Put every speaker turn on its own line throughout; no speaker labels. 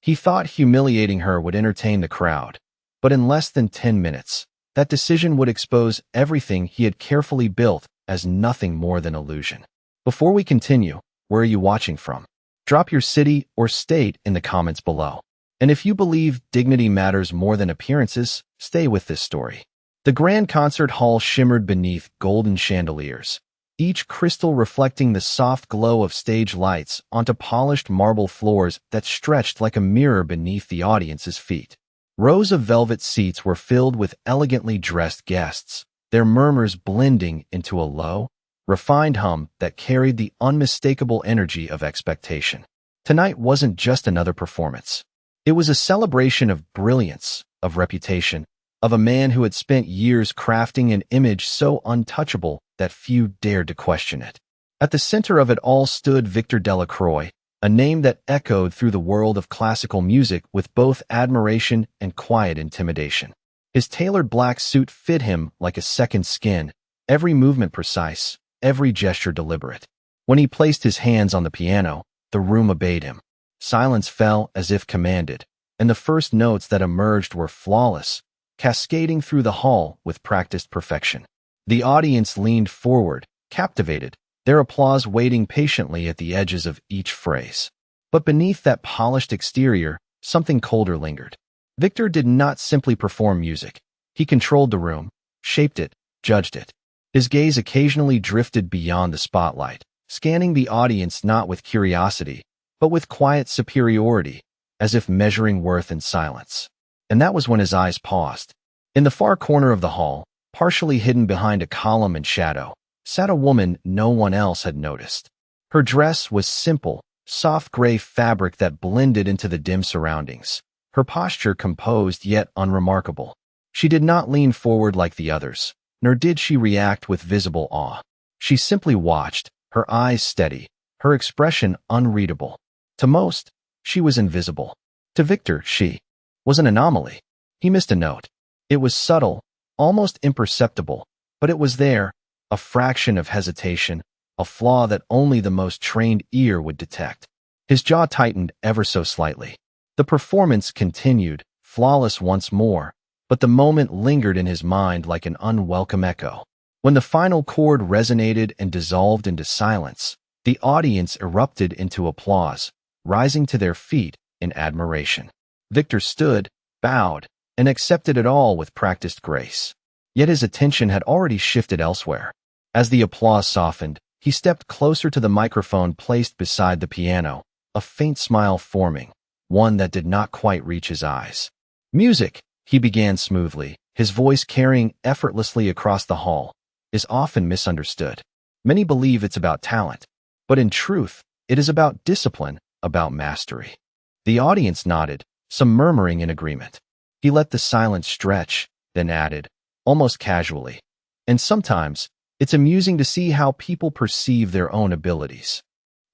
He thought humiliating her would entertain the crowd, but in less than 10 minutes, that decision would expose everything he had carefully built as nothing more than illusion. Before we continue, where are you watching from? Drop your city or state in the comments below. And if you believe dignity matters more than appearances, stay with this story. The grand concert hall shimmered beneath golden chandeliers, each crystal reflecting the soft glow of stage lights onto polished marble floors that stretched like a mirror beneath the audience's feet. Rows of velvet seats were filled with elegantly dressed guests, their murmurs blending into a low, refined hum that carried the unmistakable energy of expectation. Tonight wasn't just another performance. It was a celebration of brilliance, of reputation, of a man who had spent years crafting an image so untouchable that few dared to question it. At the center of it all stood Victor Delacroix, a name that echoed through the world of classical music with both admiration and quiet intimidation. His tailored black suit fit him like a second skin, every movement precise, every gesture deliberate. When he placed his hands on the piano, the room obeyed him. Silence fell as if commanded, and the first notes that emerged were flawless, cascading through the hall with practiced perfection. The audience leaned forward, captivated, their applause waiting patiently at the edges of each phrase. But beneath that polished exterior, something colder lingered. Victor did not simply perform music. He controlled the room, shaped it, judged it. His gaze occasionally drifted beyond the spotlight, scanning the audience not with curiosity, but with quiet superiority, as if measuring worth in silence. And that was when his eyes paused. In the far corner of the hall, partially hidden behind a column and shadow, sat a woman no one else had noticed. Her dress was simple, soft gray fabric that blended into the dim surroundings, her posture composed yet unremarkable. She did not lean forward like the others, nor did she react with visible awe. She simply watched, her eyes steady, her expression unreadable. To most, she was invisible. To Victor, she was an anomaly. He missed a note. It was subtle, almost imperceptible, but it was there, a fraction of hesitation, a flaw that only the most trained ear would detect. His jaw tightened ever so slightly. The performance continued, flawless once more, but the moment lingered in his mind like an unwelcome echo. When the final chord resonated and dissolved into silence, the audience erupted into applause, rising to their feet in admiration. Victor stood, bowed, and accepted it all with practiced grace. Yet his attention had already shifted elsewhere. As the applause softened, he stepped closer to the microphone placed beside the piano, a faint smile forming, one that did not quite reach his eyes. Music, he began smoothly, his voice carrying effortlessly across the hall, is often misunderstood. Many believe it's about talent, but in truth, it is about discipline, about mastery. The audience nodded, some murmuring in agreement. He let the silence stretch, then added, almost casually, and sometimes, it's amusing to see how people perceive their own abilities.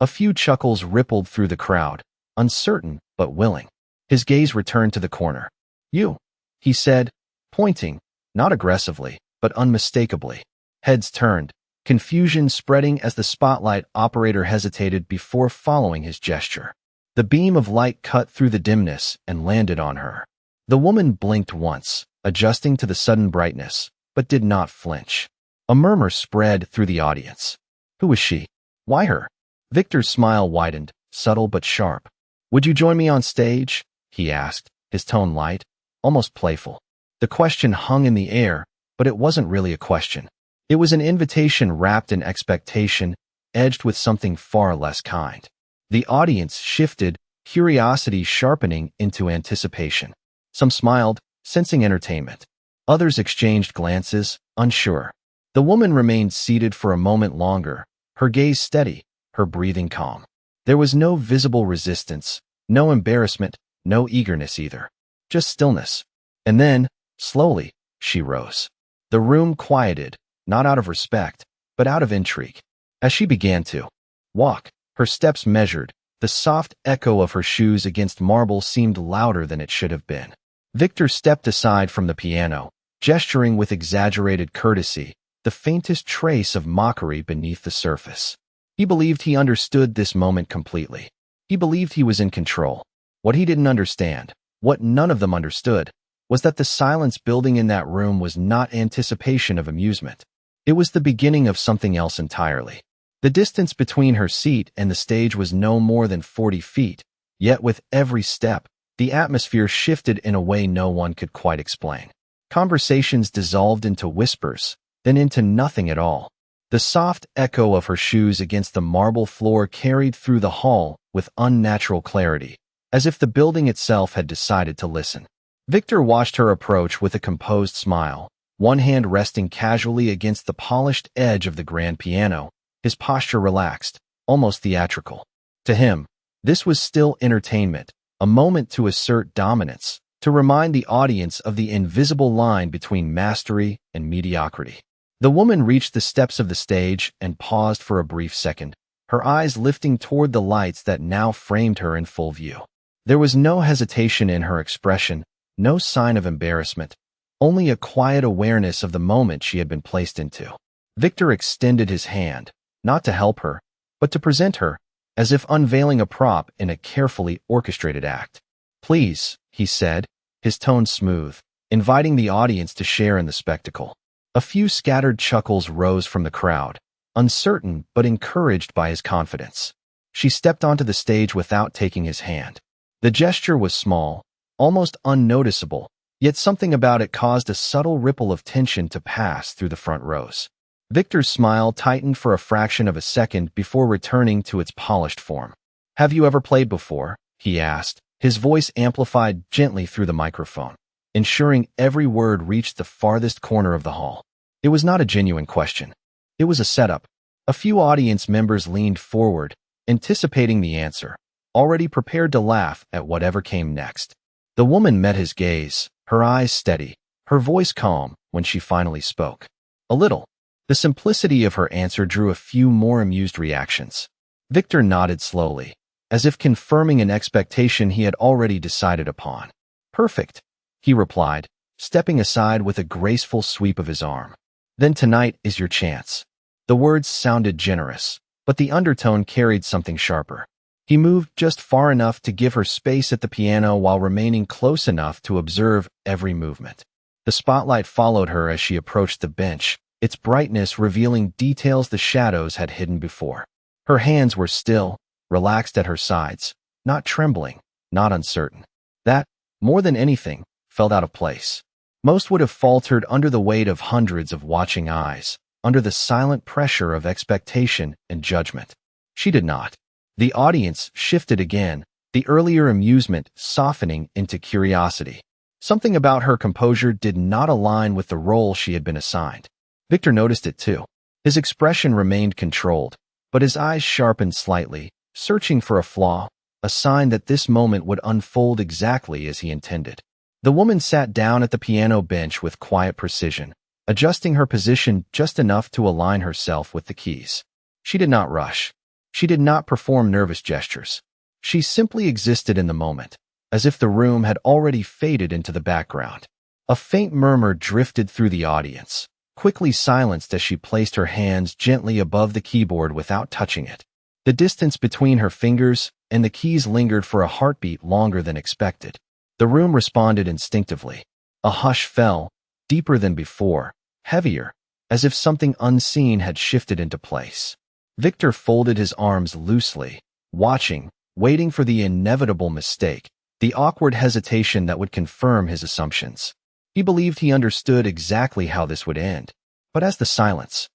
A few chuckles rippled through the crowd, uncertain but willing. His gaze returned to the corner. You, he said, pointing, not aggressively, but unmistakably. Heads turned, confusion spreading as the spotlight operator hesitated before following his gesture. The beam of light cut through the dimness and landed on her. The woman blinked once, adjusting to the sudden brightness, but did not flinch. A murmur spread through the audience. Who was she? Why her? Victor's smile widened, subtle but sharp. Would you join me on stage? He asked, his tone light, almost playful. The question hung in the air, but it wasn't really a question. It was an invitation wrapped in expectation, edged with something far less kind. The audience shifted, curiosity sharpening into anticipation. Some smiled, sensing entertainment. Others exchanged glances, unsure. The woman remained seated for a moment longer, her gaze steady, her breathing calm. There was no visible resistance, no embarrassment, no eagerness either. Just stillness. And then, slowly, she rose. The room quieted, not out of respect, but out of intrigue. As she began to walk, her steps measured, the soft echo of her shoes against marble seemed louder than it should have been. Victor stepped aside from the piano, gesturing with exaggerated courtesy, the faintest trace of mockery beneath the surface. He believed he understood this moment completely. He believed he was in control. What he didn't understand, what none of them understood, was that the silence building in that room was not anticipation of amusement. It was the beginning of something else entirely. The distance between her seat and the stage was no more than 40 feet, yet with every step, the atmosphere shifted in a way no one could quite explain. Conversations dissolved into whispers, then into nothing at all. The soft echo of her shoes against the marble floor carried through the hall with unnatural clarity, as if the building itself had decided to listen. Victor watched her approach with a composed smile, one hand resting casually against the polished edge of the grand piano, his posture relaxed, almost theatrical. To him, this was still entertainment, a moment to assert dominance, to remind the audience of the invisible line between mastery and mediocrity. The woman reached the steps of the stage and paused for a brief second, her eyes lifting toward the lights that now framed her in full view. There was no hesitation in her expression, no sign of embarrassment, only a quiet awareness of the moment she had been placed into. Victor extended his hand, not to help her, but to present her, as if unveiling a prop in a carefully orchestrated act. "Please," he said, his tone smooth, inviting the audience to share in the spectacle. A few scattered chuckles rose from the crowd, uncertain but encouraged by his confidence. She stepped onto the stage without taking his hand. The gesture was small, almost unnoticeable, yet something about it caused a subtle ripple of tension to pass through the front rows. Victor's smile tightened for a fraction of a second before returning to its polished form. "Have you ever played before?" he asked, his voice amplified gently through the microphone, ensuring every word reached the farthest corner of the hall. It was not a genuine question. It was a setup. A few audience members leaned forward, anticipating the answer, already prepared to laugh at whatever came next. The woman met his gaze, her eyes steady, her voice calm when she finally spoke. "A little." The simplicity of her answer drew a few more amused reactions. Victor nodded slowly, as if confirming an expectation he had already decided upon. "Perfect," he replied, stepping aside with a graceful sweep of his arm. "Then tonight is your chance." The words sounded generous, but the undertone carried something sharper. He moved just far enough to give her space at the piano while remaining close enough to observe every movement. The spotlight followed her as she approached the bench, its brightness revealing details the shadows had hidden before. Her hands were still, relaxed at her sides, not trembling, not uncertain. That, more than anything, felt out of place. Most would have faltered under the weight of hundreds of watching eyes, under the silent pressure of expectation and judgment. She did not. The audience shifted again, the earlier amusement softening into curiosity. Something about her composure did not align with the role she had been assigned. Victor noticed it too. His expression remained controlled, but his eyes sharpened slightly, searching for a flaw, a sign that this moment would unfold exactly as he intended. The woman sat down at the piano bench with quiet precision, adjusting her position just enough to align herself with the keys. She did not rush. She did not perform nervous gestures. She simply existed in the moment, as if the room had already faded into the background. A faint murmur drifted through the audience, quickly silenced as she placed her hands gently above the keyboard without touching it. The distance between her fingers and the keys lingered for a heartbeat longer than expected. The room responded instinctively. A hush fell, deeper than before, heavier, as if something unseen had shifted into place. Victor folded his arms loosely, watching, waiting for the inevitable mistake, the awkward hesitation that would confirm his assumptions. He believed he understood exactly how this would end, but as the silence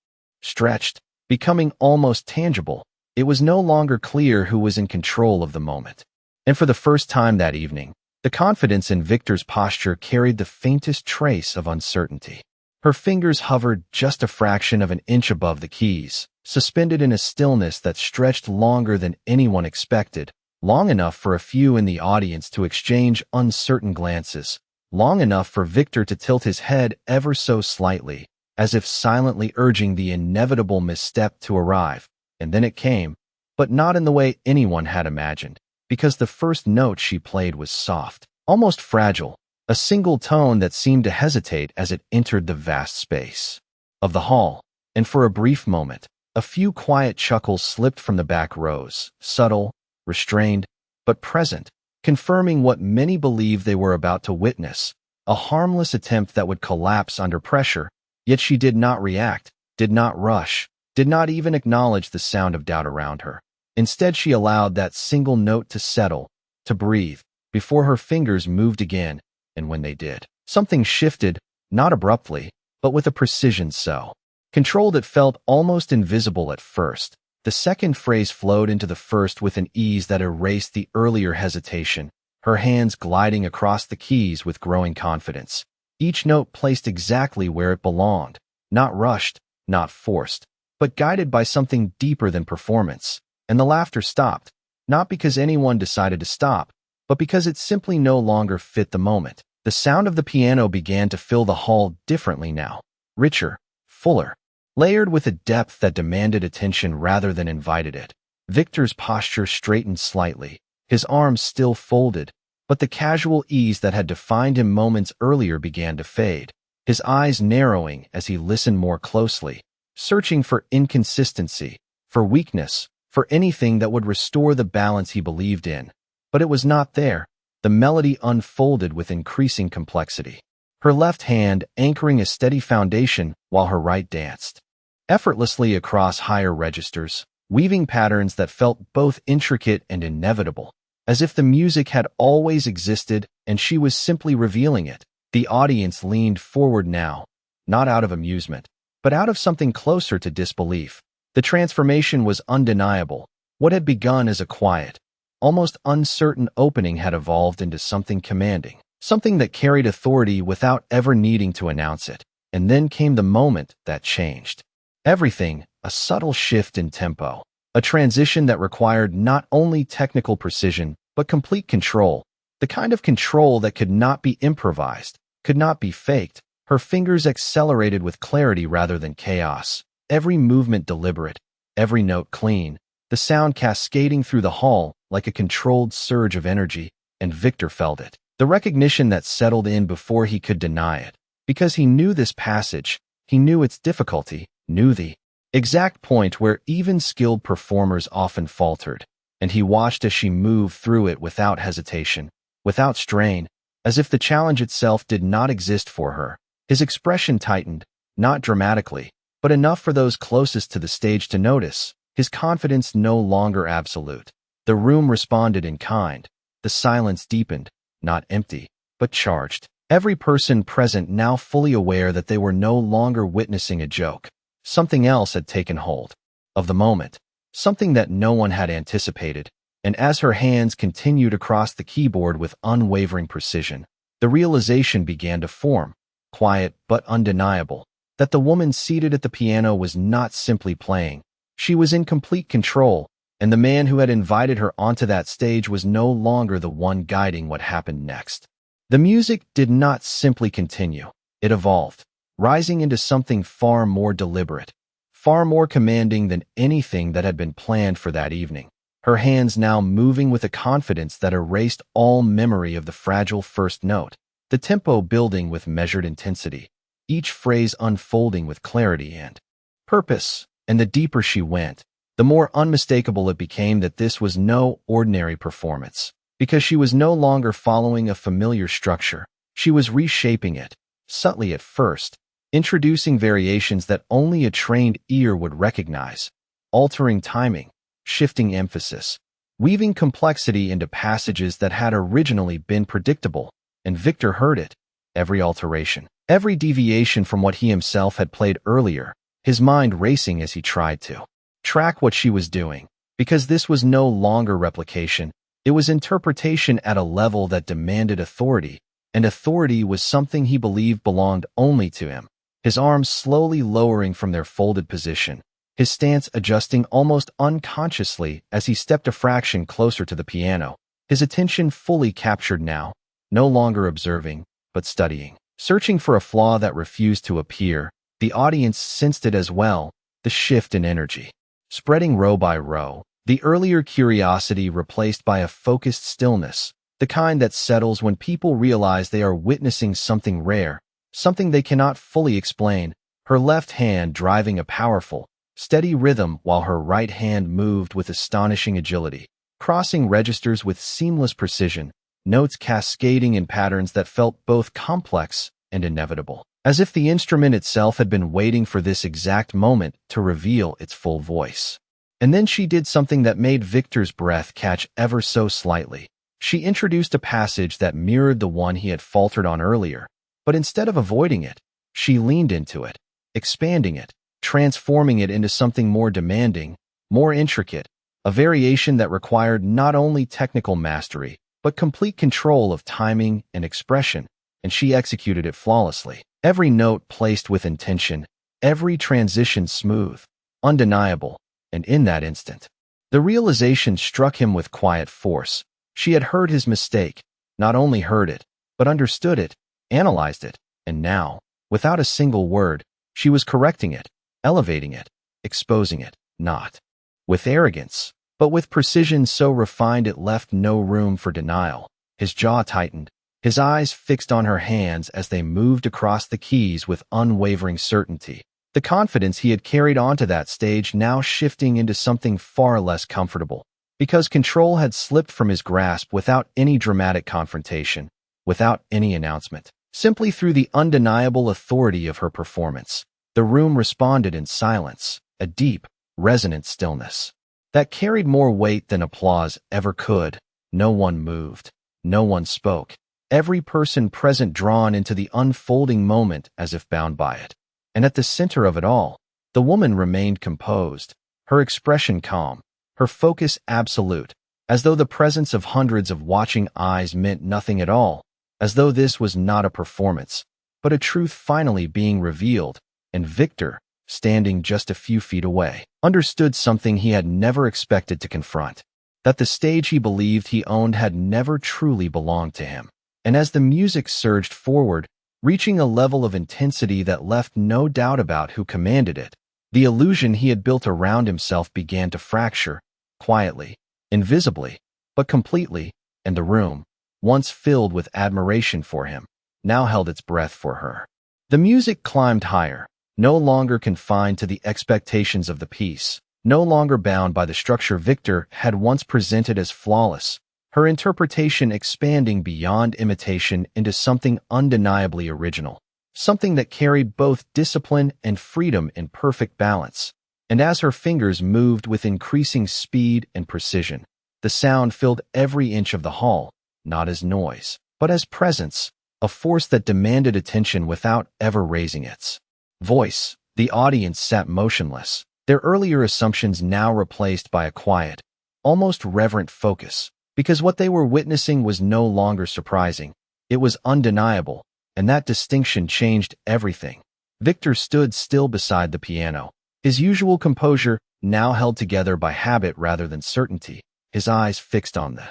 stretched, becoming almost tangible, it was no longer clear who was in control of the moment. And for the first time that evening, the confidence in Victor's posture carried the faintest trace of uncertainty. Her fingers hovered just a fraction of an inch above the keys, suspended in a stillness that stretched longer than anyone expected, long enough for a few in the audience to exchange uncertain glances, long enough for Victor to tilt his head ever so slightly, as if silently urging the inevitable misstep to arrive. And then it came, but not in the way anyone had imagined, because the first note she played was soft, almost fragile, a single tone that seemed to hesitate as it entered the vast space of the hall, and for a brief moment, a few quiet chuckles slipped from the back rows, subtle, restrained, but present, confirming what many believed they were about to witness, a harmless attempt that would collapse under pressure. Yet she did not react, did not rush, did not even acknowledge the sound of doubt around her. Instead, she allowed that single note to settle, to breathe, before her fingers moved again, and when they did, something shifted, not abruptly, but with a precision so controlled it felt almost invisible at first. The second phrase flowed into the first with an ease that erased the earlier hesitation, her hands gliding across the keys with growing confidence. Each note placed exactly where it belonged, not rushed, not forced, but guided by something deeper than performance. And the laughter stopped, not because anyone decided to stop, but because it simply no longer fit the moment. The sound of the piano began to fill the hall differently now, richer, fuller, layered with a depth that demanded attention rather than invited it. Victor's posture straightened slightly, his arms still folded, but the casual ease that had defined him moments earlier began to fade, his eyes narrowing as he listened more closely, searching for inconsistency, for weakness, for anything that would restore the balance he believed in. But it was not there. The melody unfolded with increasing complexity, her left hand anchoring a steady foundation while her right danced effortlessly across higher registers, weaving patterns that felt both intricate and inevitable, as if the music had always existed and she was simply revealing it. The audience leaned forward now, not out of amusement, but out of something closer to disbelief. The transformation was undeniable. What had begun as a quiet, almost uncertain opening had evolved into something commanding, something that carried authority without ever needing to announce it. And then came the moment that changed everything, a subtle shift in tempo, a transition that required not only technical precision, but complete control, the kind of control that could not be improvised, could not be faked. Her fingers accelerated with clarity rather than chaos, every movement deliberate, every note clean, the sound cascading through the hall like a controlled surge of energy, and Victor felt it, the recognition that settled in before he could deny it. Because he knew this passage, he knew its difficulty, knew the exact point where even skilled performers often faltered, and he watched as she moved through it without hesitation, without strain, as if the challenge itself did not exist for her. His expression tightened, not dramatically, but enough for those closest to the stage to notice, his confidence no longer absolute. The room responded in kind. The silence deepened, not empty, but charged. Every person present now fully aware that they were no longer witnessing a joke. Something else had taken hold of the moment, something that no one had anticipated, and as her hands continued across the keyboard with unwavering precision, the realization began to form, quiet but undeniable, that the woman seated at the piano was not simply playing. She was in complete control, and the man who had invited her onto that stage was no longer the one guiding what happened next. The music did not simply continue. It evolved, rising into something far more deliberate, far more commanding than anything that had been planned for that evening. Her hands now moving with a confidence that erased all memory of the fragile first note, the tempo building with measured intensity, each phrase unfolding with clarity and purpose. And the deeper she went, the more unmistakable it became that this was no ordinary performance. Because she was no longer following a familiar structure, she was reshaping it, subtly at first, introducing variations that only a trained ear would recognize, altering timing, shifting emphasis, weaving complexity into passages that had originally been predictable, and Victor heard it, every alteration, every deviation from what he himself had played earlier, his mind racing as he tried to track what she was doing, because this was no longer replication. It was interpretation at a level that demanded authority, and authority was something he believed belonged only to him. His arms slowly lowering from their folded position, his stance adjusting almost unconsciously as he stepped a fraction closer to the piano, his attention fully captured now, no longer observing, but studying, searching for a flaw that refused to appear. The audience sensed it as well, the shift in energy, spreading row by row. The earlier curiosity replaced by a focused stillness, the kind that settles when people realize they are witnessing something rare, something they cannot fully explain, her left hand driving a powerful, steady rhythm while her right hand moved with astonishing agility. crossing registers with seamless precision, notes cascading in patterns that felt both complex and inevitable, as if the instrument itself had been waiting for this exact moment to reveal its full voice. And then she did something that made Victor's breath catch ever so slightly. She introduced a passage that mirrored the one he had faltered on earlier, but instead of avoiding it, she leaned into it, expanding it, transforming it into something more demanding, more intricate, a variation that required not only technical mastery, but complete control of timing and expression, and she executed it flawlessly. Every note placed with intention, every transition smooth, undeniable, and in that instant, the realization struck him with quiet force. She had heard his mistake, not only heard it, but understood it, analyzed it, and now, without a single word, she was correcting it, elevating it, exposing it, not with arrogance, but with precision so refined it left no room for denial. His jaw tightened, his eyes fixed on her hands as they moved across the keys with unwavering certainty. The confidence he had carried onto that stage now shifting into something far less comfortable, because control had slipped from his grasp without any dramatic confrontation, without any announcement. Simply through the undeniable authority of her performance, the room responded in silence, a deep, resonant stillness that carried more weight than applause ever could. No one moved, no one spoke, every person present drawn into the unfolding moment as if bound by it. And at the center of it all, the woman remained composed, her expression calm, her focus absolute, as though the presence of hundreds of watching eyes meant nothing at all, as though this was not a performance, but a truth finally being revealed. And Victor, standing just a few feet away, understood something he had never expected to confront, that the stage he believed he owned had never truly belonged to him. And as the music surged forward, reaching a level of intensity that left no doubt about who commanded it, the illusion he had built around himself began to fracture, quietly, invisibly, but completely, and the room, once filled with admiration for him, now held its breath for her. The music climbed higher, no longer confined to the expectations of the piece, no longer bound by the structure Victor had once presented as flawless, her interpretation expanding beyond imitation into something undeniably original, something that carried both discipline and freedom in perfect balance. And as her fingers moved with increasing speed and precision, the sound filled every inch of the hall, not as noise, but as presence, a force that demanded attention without ever raising its voice. The audience sat motionless, their earlier assumptions now replaced by a quiet, almost reverent focus, because what they were witnessing was no longer surprising, it was undeniable, and that distinction changed everything. Victor stood still beside the piano, his usual composure now held together by habit rather than certainty, his eyes fixed on the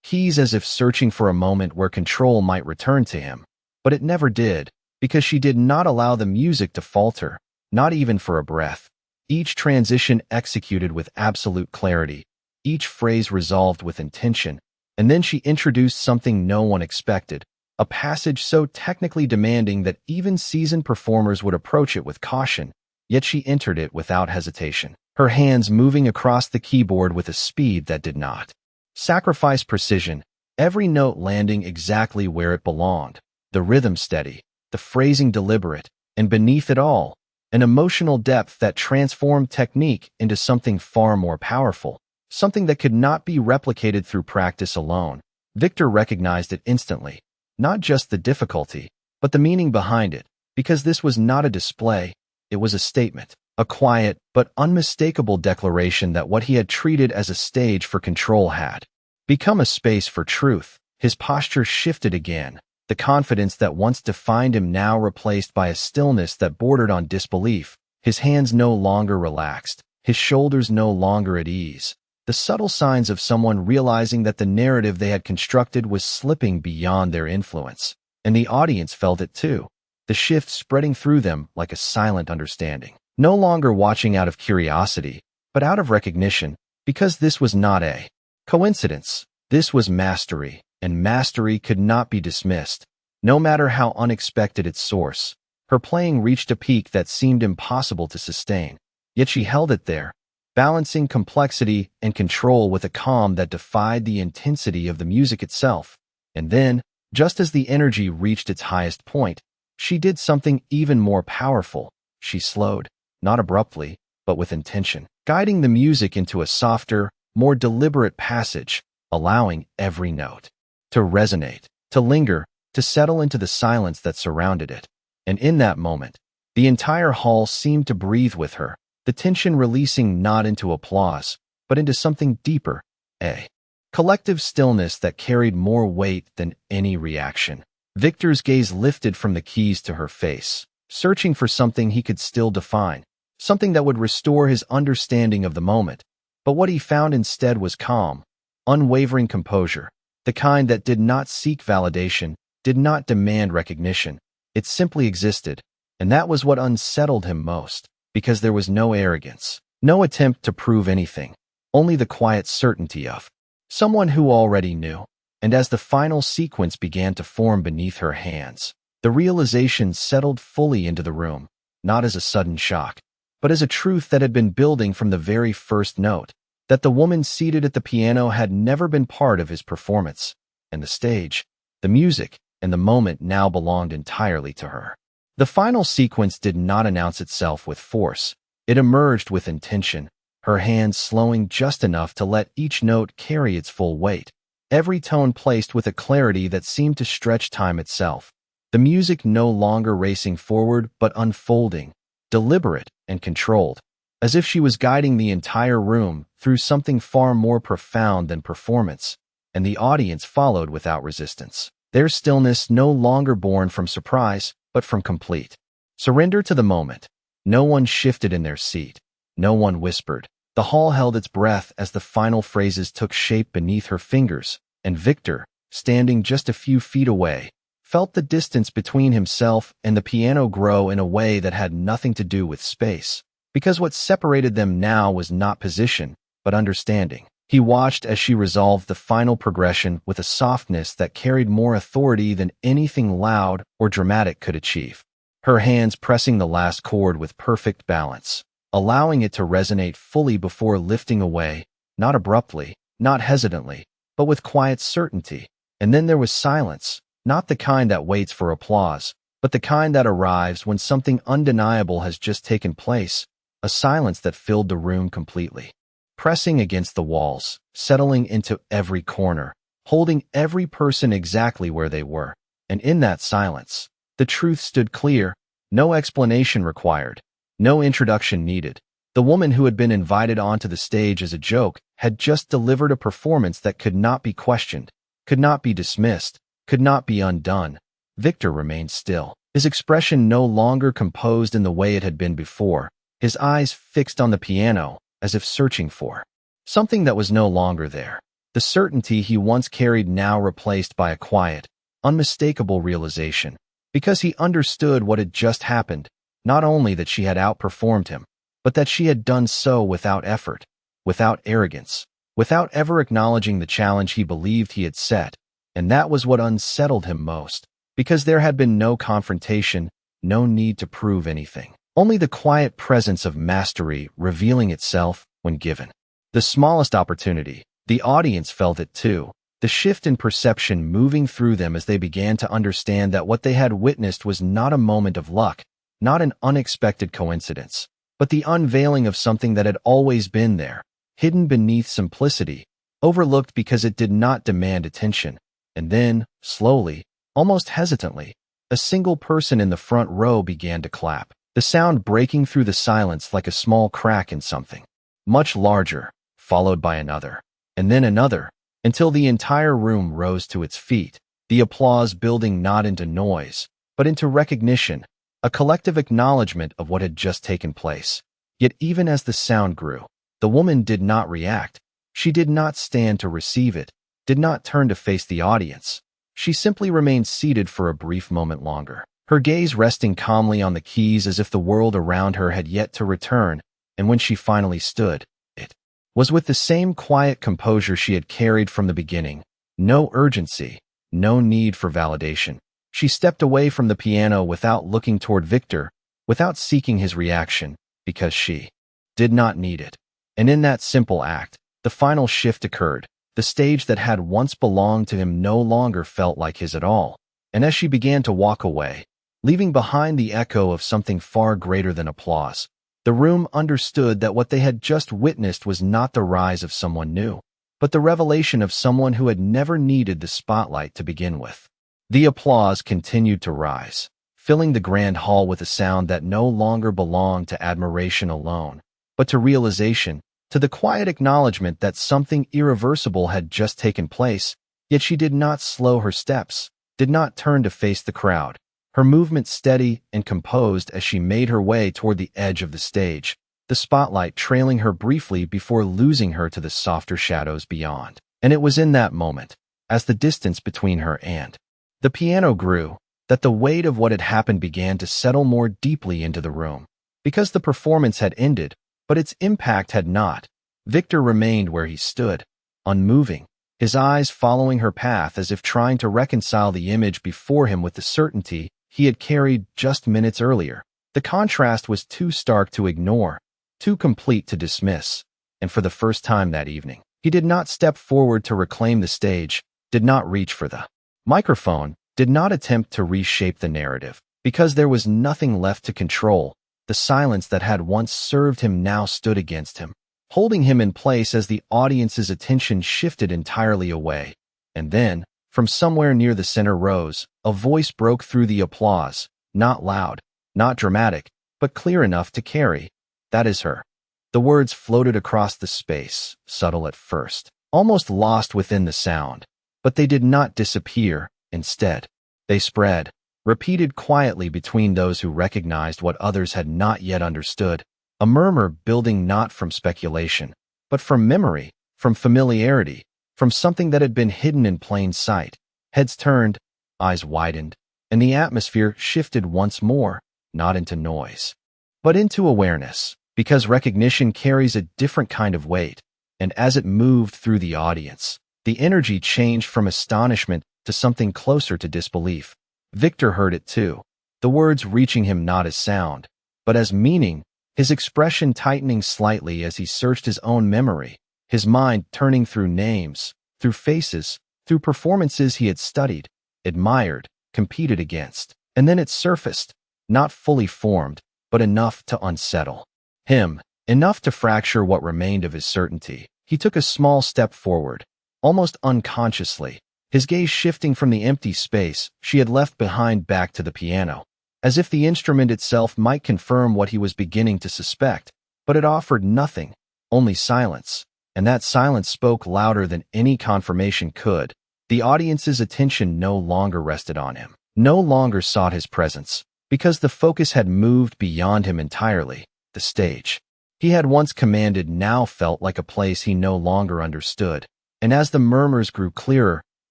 keys as if searching for a moment where control might return to him. But it never did, because she did not allow the music to falter, not even for a breath. Each transition executed with absolute clarity, each phrase resolved with intention, and then she introduced something no one expected, a passage so technically demanding that even seasoned performers would approach it with caution, yet she entered it without hesitation, her hands moving across the keyboard with a speed that did not sacrifice precision, every note landing exactly where it belonged, the rhythm steady, the phrasing deliberate, and beneath it all, an emotional depth that transformed technique into something far more powerful, something that could not be replicated through practice alone. Victor recognized it instantly, not just the difficulty, but the meaning behind it, because this was not a display, it was a statement, a quiet but unmistakable declaration that what he had treated as a stage for control had become a space for truth. His posture shifted again, the confidence that once defined him now replaced by a stillness that bordered on disbelief. His hands no longer relaxed, his shoulders no longer at ease, the subtle signs of someone realizing that the narrative they had constructed was slipping beyond their influence. And the audience felt it too, the shift spreading through them like a silent understanding. No longer watching out of curiosity, but out of recognition, because this was not a coincidence. This was mastery, and mastery could not be dismissed, no matter how unexpected its source. Her playing reached a peak that seemed impossible to sustain, yet she held it there, balancing complexity and control with a calm that defied the intensity of the music itself. And then, just as the energy reached its highest point, she did something even more powerful. She slowed, not abruptly, but with intention, guiding the music into a softer, more deliberate passage, allowing every note to resonate, to linger, to settle into the silence that surrounded it. And in that moment, the entire hall seemed to breathe with her, the tension releasing not into applause, but into something deeper, a collective stillness that carried more weight than any reaction. Victor's gaze lifted from the keys to her face, searching for something he could still define, something that would restore his understanding of the moment. But what he found instead was calm, unwavering composure, the kind that did not seek validation, did not demand recognition. It simply existed, and that was what unsettled him most, because there was no arrogance, no attempt to prove anything, only the quiet certainty of someone who already knew. And as the final sequence began to form beneath her hands, the realization settled fully into the room, not as a sudden shock, but as a truth that had been building from the very first note, that the woman seated at the piano had never been part of his performance, and the stage, the music, and the moment now belonged entirely to her. The final sequence did not announce itself with force. It emerged with intention, her hands slowing just enough to let each note carry its full weight, every tone placed with a clarity that seemed to stretch time itself. The music no longer racing forward but unfolding, deliberate and controlled, as if she was guiding the entire room through something far more profound than performance, and the audience followed without resistance, their stillness no longer born from surprise, but from complete surrender to the moment. No one shifted in their seat. No one whispered. The hall held its breath as the final phrases took shape beneath her fingers, and Victor, standing just a few feet away, felt the distance between himself and the piano grow in a way that had nothing to do with space, because what separated them now was not position, but understanding. He watched as she resolved the final progression with a softness that carried more authority than anything loud or dramatic could achieve, her hands pressing the last chord with perfect balance, allowing it to resonate fully before lifting away, not abruptly, not hesitantly, but with quiet certainty. And then there was silence, not the kind that waits for applause, but the kind that arrives when something undeniable has just taken place, a silence that filled the room completely, pressing against the walls, settling into every corner, holding every person exactly where they were. And in that silence, the truth stood clear, no explanation required, no introduction needed. The woman who had been invited onto the stage as a joke had just delivered a performance that could not be questioned, could not be dismissed, could not be undone. Victor remained still, his expression no longer composed in the way it had been before, his eyes fixed on the piano, as if searching for something that was no longer there. The certainty he once carried now replaced by a quiet, unmistakable realization, because he understood what had just happened, not only that she had outperformed him, but that she had done so without effort, without arrogance, without ever acknowledging the challenge he believed he had set. And that was what unsettled him most, because there had been no confrontation, no need to prove anything. Only the quiet presence of mastery revealing itself when given the smallest opportunity. The audience felt it too, the shift in perception moving through them as they began to understand that what they had witnessed was not a moment of luck, not an unexpected coincidence, but the unveiling of something that had always been there, hidden beneath simplicity, overlooked because it did not demand attention. And then, slowly, almost hesitantly, a single person in the front row began to clap, the sound breaking through the silence like a small crack in something much larger, followed by another, and then another, until the entire room rose to its feet, the applause building not into noise, but into recognition, a collective acknowledgement of what had just taken place. Yet even as the sound grew, the woman did not react. She did not stand to receive it, did not turn to face the audience. She simply remained seated for a brief moment longer, her gaze resting calmly on the keys as if the world around her had yet to return. And when she finally stood, it was with the same quiet composure she had carried from the beginning. No urgency, no need for validation. She stepped away from the piano without looking toward Victor, without seeking his reaction, because she did not need it. And in that simple act, the final shift occurred. The stage that had once belonged to him no longer felt like his at all. And as she began to walk away, leaving behind the echo of something far greater than applause, the room understood that what they had just witnessed was not the rise of someone new, but the revelation of someone who had never needed the spotlight to begin with. The applause continued to rise, filling the grand hall with a sound that no longer belonged to admiration alone, but to realization, to the quiet acknowledgement that something irreversible had just taken place. Yet she did not slow her steps, did not turn to face the crowd, her movement steady and composed as she made her way toward the edge of the stage, the spotlight trailing her briefly before losing her to the softer shadows beyond. And it was in that moment, as the distance between her and the piano grew, that the weight of what had happened began to settle more deeply into the room. Because the performance had ended, but its impact had not, Victor remained where he stood, unmoving, his eyes following her path as if trying to reconcile the image before him with the certainty he had carried just minutes earlier. The contrast was too stark to ignore, too complete to dismiss, and for the first time that evening, he did not step forward to reclaim the stage, did not reach for the microphone, did not attempt to reshape the narrative, because there was nothing left to control. The silence that had once served him now stood against him, holding him in place as the audience's attention shifted entirely away. And then, from somewhere near the center rows, a voice broke through the applause, not loud, not dramatic, but clear enough to carry. "That is her." The words floated across the space, subtle at first, almost lost within the sound. But they did not disappear. Instead, they spread, repeated quietly between those who recognized what others had not yet understood, a murmur building not from speculation, but from memory, from familiarity, from something that had been hidden in plain sight. Heads turned, eyes widened, and the atmosphere shifted once more, not into noise, but into awareness, because recognition carries a different kind of weight, and as it moved through the audience, the energy changed from astonishment to something closer to disbelief. Victor heard it too, the words reaching him not as sound, but as meaning, his expression tightening slightly as he searched his own memory, his mind turning through names, through faces, through performances he had studied, admired, competed against. And then it surfaced, not fully formed, but enough to unsettle him, enough to fracture what remained of his certainty. He took a small step forward, almost unconsciously, his gaze shifting from the empty space she had left behind back to the piano, as if the instrument itself might confirm what he was beginning to suspect. But it offered nothing, only silence, and that silence spoke louder than any confirmation could. The audience's attention no longer rested on him, no longer sought his presence, because the focus had moved beyond him entirely. The stage he had once commanded now felt like a place he no longer understood. And as the murmurs grew clearer,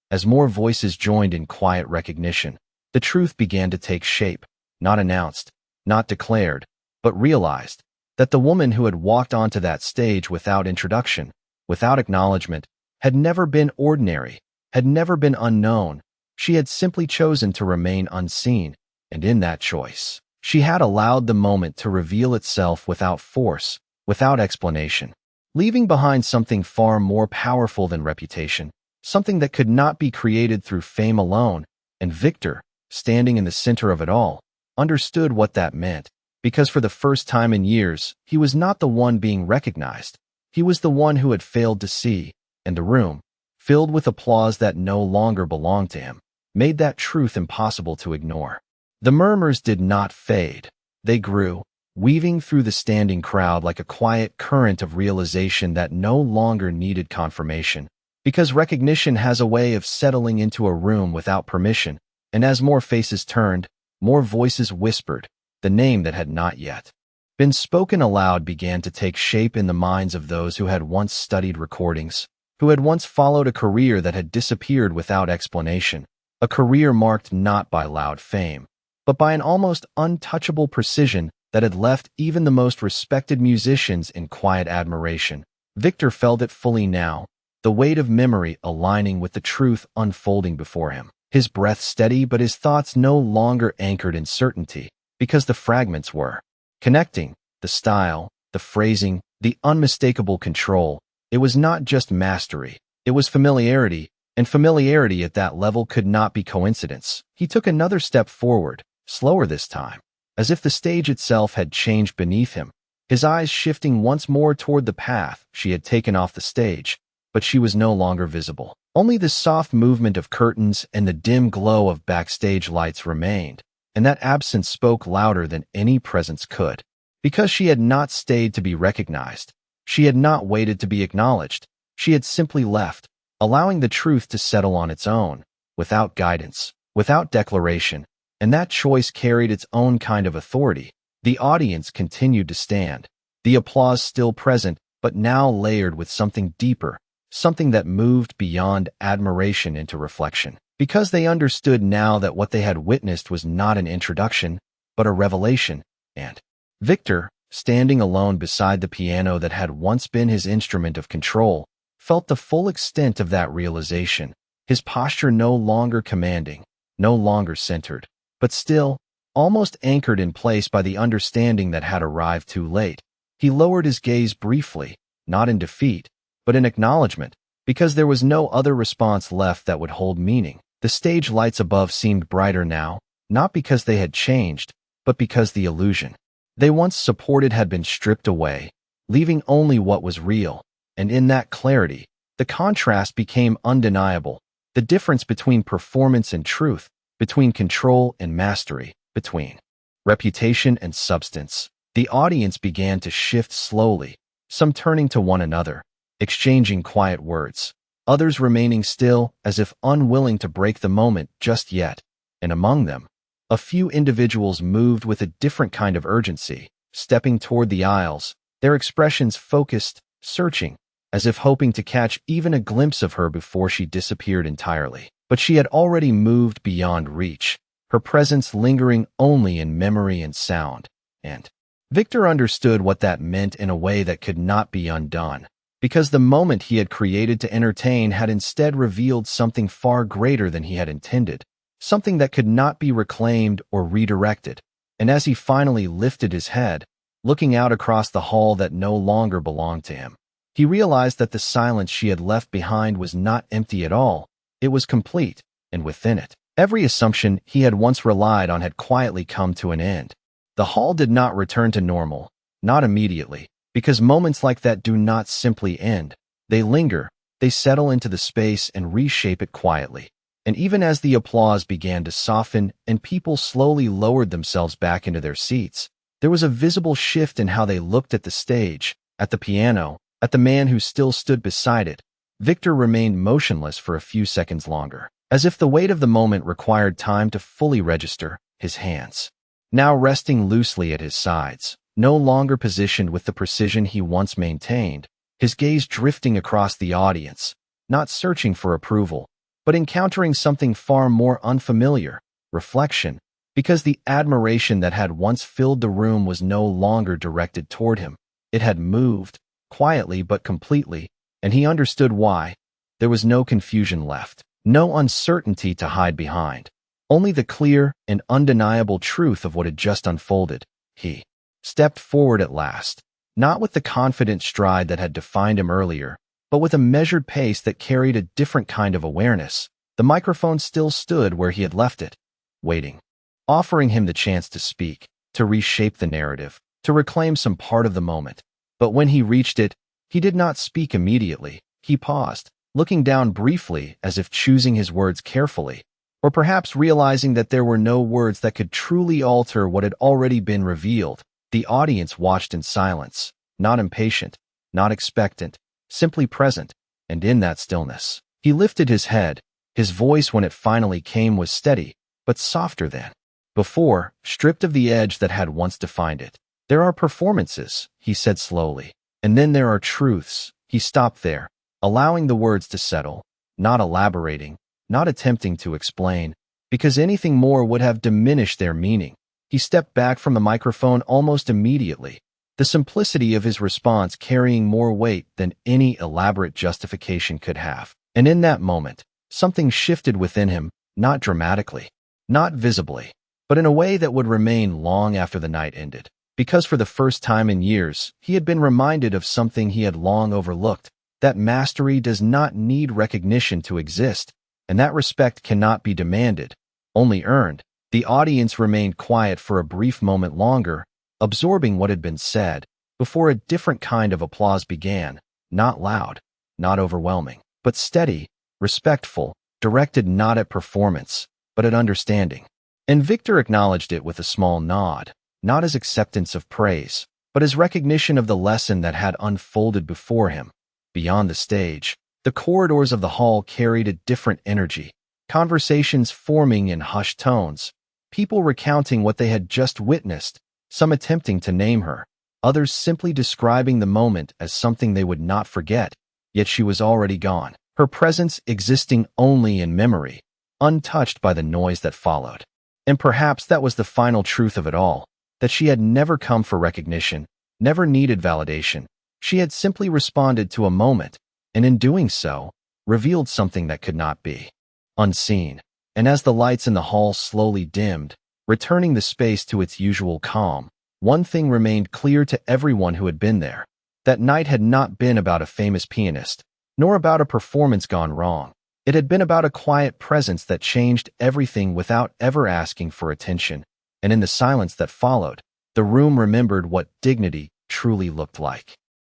as more voices joined in quiet recognition, the truth began to take shape, not announced, not declared, but realized, that the woman who had walked onto that stage without introduction, without acknowledgement, had never been ordinary, had never been unknown. She had simply chosen to remain unseen, and in that choice, she had allowed the moment to reveal itself without force, without explanation, leaving behind something far more powerful than reputation, something that could not be created through fame alone. And Victor, standing in the center of it all, understood what that meant, because for the first time in years, he was not the one being recognized. He was the one who had failed to see, and the room, filled with applause that no longer belonged to him, made that truth impossible to ignore. The murmurs did not fade. They grew, weaving through the standing crowd like a quiet current of realization that no longer needed confirmation, because recognition has a way of settling into a room without permission. And as more faces turned, more voices whispered, the name that had not yet been spoken aloud began to take shape in the minds of those who had once studied recordings, who had once followed a career that had disappeared without explanation, a career marked not by loud fame, but by an almost untouchable precision that had left even the most respected musicians in quiet admiration. Victor felt it fully now, the weight of memory aligning with the truth unfolding before him, his breath steady but his thoughts no longer anchored in certainty, because the fragments were connecting, the style, the phrasing, the unmistakable control. It was not just mastery, it was familiarity, and familiarity at that level could not be coincidence. He took another step forward, slower this time, as if the stage itself had changed beneath him, his eyes shifting once more toward the path she had taken off the stage, but she was no longer visible. Only the soft movement of curtains and the dim glow of backstage lights remained, and that absence spoke louder than any presence could. Because she had not stayed to be recognized, she had not waited to be acknowledged, she had simply left, allowing the truth to settle on its own, without guidance, without declaration, and that choice carried its own kind of authority. The audience continued to stand, the applause still present, but now layered with something deeper, something that moved beyond admiration into reflection. Because they understood now that what they had witnessed was not an introduction, but a revelation, and Victor, standing alone beside the piano that had once been his instrument of control, felt the full extent of that realization, his posture no longer commanding, no longer centered, but still, almost anchored in place by the understanding that had arrived too late. He lowered his gaze briefly, not in defeat, but in acknowledgement, because there was no other response left that would hold meaning. The stage lights above seemed brighter now, not because they had changed, but because the illusion they once supported had been stripped away, leaving only what was real. And in that clarity, the contrast became undeniable. The difference between performance and truth, between control and mastery, between reputation and substance. The audience began to shift slowly, some turning to one another, exchanging quiet words, others remaining still as if unwilling to break the moment just yet. And among them, a few individuals moved with a different kind of urgency, stepping toward the aisles, their expressions focused, searching, as if hoping to catch even a glimpse of her before she disappeared entirely. But she had already moved beyond reach, her presence lingering only in memory and sound. And Victor understood what that meant in a way that could not be undone, because the moment he had created to entertain had instead revealed something far greater than he had intended, something that could not be reclaimed or redirected. And as he finally lifted his head, looking out across the hall that no longer belonged to him, he realized that the silence she had left behind was not empty at all. It was complete, and within it, every assumption he had once relied on had quietly come to an end. The hall did not return to normal, not immediately, because moments like that do not simply end. They linger, they settle into the space and reshape it quietly. And even as the applause began to soften and people slowly lowered themselves back into their seats, there was a visible shift in how they looked at the stage, at the piano, at the man who still stood beside it. Victor remained motionless for a few seconds longer, as if the weight of the moment required time to fully register. His hands, now resting loosely at his sides, no longer positioned with the precision he once maintained, his gaze drifting across the audience, not searching for approval, but encountering something far more unfamiliar, reflection, because the admiration that had once filled the room was no longer directed toward him. It had moved, quietly but completely, and he understood why. There was no confusion left, no uncertainty to hide behind, only the clear and undeniable truth of what had just unfolded. He stepped forward at last, not with the confident stride that had defined him earlier, but with a measured pace that carried a different kind of awareness. The microphone still stood where he had left it, waiting, offering him the chance to speak, to reshape the narrative, to reclaim some part of the moment. But when he reached it, he did not speak immediately. He paused, looking down briefly as if choosing his words carefully, or perhaps realizing that there were no words that could truly alter what had already been revealed. The audience watched in silence, not impatient, not expectant, simply present, and in that stillness, he lifted his head. His voice, when it finally came, was steady, but softer than before, stripped of the edge that had once defined it. "There are performances," he said slowly, "and then there are truths." He stopped there, allowing the words to settle, not elaborating, not attempting to explain, because anything more would have diminished their meaning. He stepped back from the microphone almost immediately, the simplicity of his response carrying more weight than any elaborate justification could have. And in that moment, something shifted within him, not dramatically, not visibly, but in a way that would remain long after the night ended. because for the first time in years, he had been reminded of something he had long overlooked, that mastery does not need recognition to exist, and that respect cannot be demanded, only earned. The audience remained quiet for a brief moment longer, absorbing what had been said, before a different kind of applause began, not loud, not overwhelming, but steady, respectful, directed not at performance, but at understanding. And Victor acknowledged it with a small nod, not as acceptance of praise, but as recognition of the lesson that had unfolded before him. Beyond the stage, the corridors of the hall carried a different energy, conversations forming in hushed tones, people recounting what they had just witnessed, some attempting to name her, others simply describing the moment as something they would not forget, yet she was already gone, her presence existing only in memory, untouched by the noise that followed. And perhaps that was the final truth of it all, that she had never come for recognition, never needed validation. She had simply responded to a moment, and in doing so, revealed something that could not be unseen. And as the lights in the hall slowly dimmed, returning the space to its usual calm, one thing remained clear to everyone who had been there. That night had not been about a famous pianist, nor about a performance gone wrong. It had been about a quiet presence that changed everything without ever asking for attention, and in the silence that followed, the room remembered what dignity truly looked like.